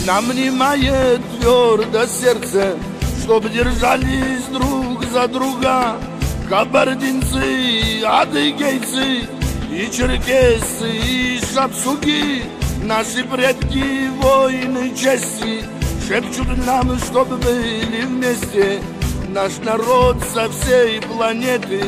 Нам внимает твердо сердце, чтоб держались друг за друга. Кабардинцы, адыгейцы, и черкесцы, и шапсуки, наши предки, воины чести, шепчут нам, чтоб были вместе. Наш народ со всей планеты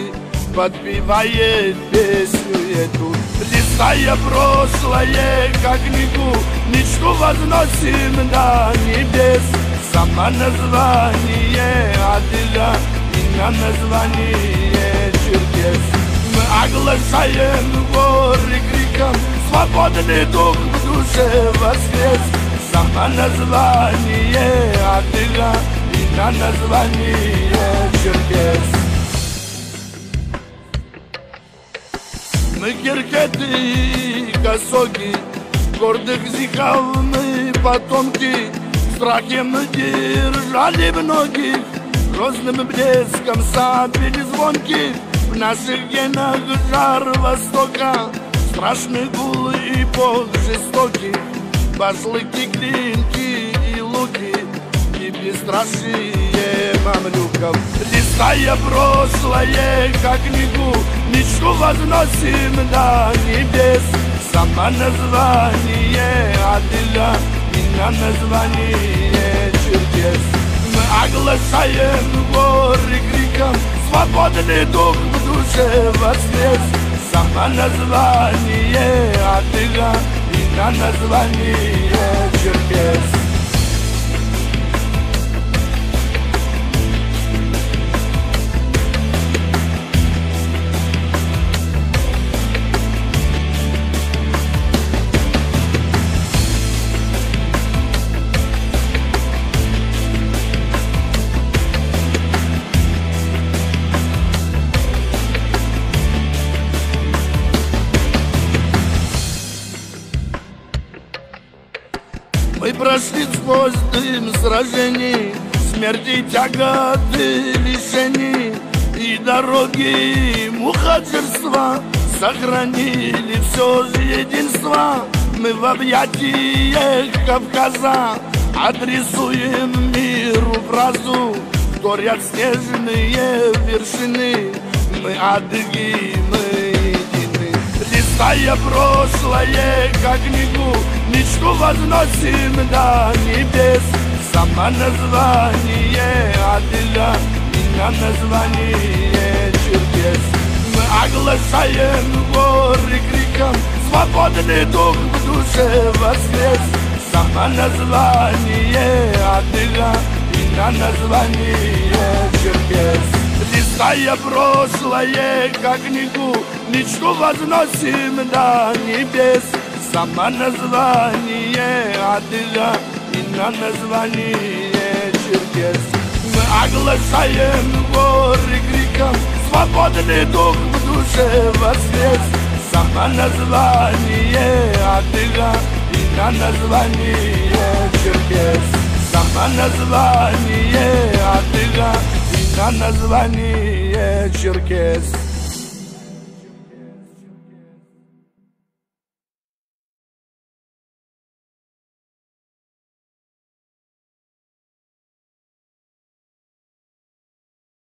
подпевает песню эту. Листая прошлое, как книгу, мечту возносим до небес. Само название Адыга, имя название Черкес. Мы оглашаем горы криком, свободный дух в душе воскрес. Само название Адыга, имя название Черкес. Мы киркеты, косоги, гордых зиков мы потомки. В страхе мы держали многих, грозным блеском сабели звонки. В наших генах жар востока, страшный гул и бог жестокий. Башлыки, клинки и луки, и бесстрашие мамлюков. Листая прошлое, как книгу, мечту возносим до небес. Само название Адыга, имя название Черкес. Мы оглашаем горы криком, свободный дух в душе воскрес. Само название Адыга, имя название Черкес. Мы прошли сквозь дым сражений, смерти, тяготы, лишений и дороги мухаджирства. Сохранили все же единство. Мы в объятиях Кавказа адресуем миру фразу, горят снежные вершины. Мы адыги, мы едины. Листая прошлое, как книгу, мечту возносим до небес. Само название Адыга, имя название Черкес. Мы оглашаем горы криком, свободный дух в душе воскрес. Само название Адыга, имя название Черкес. Листая прошлое, как книгу, мечту возносим до небес. Само название Адыга, имя название Черкес. Мы оглашаем горы криком, свободный дух в душе воскрес. Само название Адыга, имя название Черкес. Само название Адыга, имя название Черкес.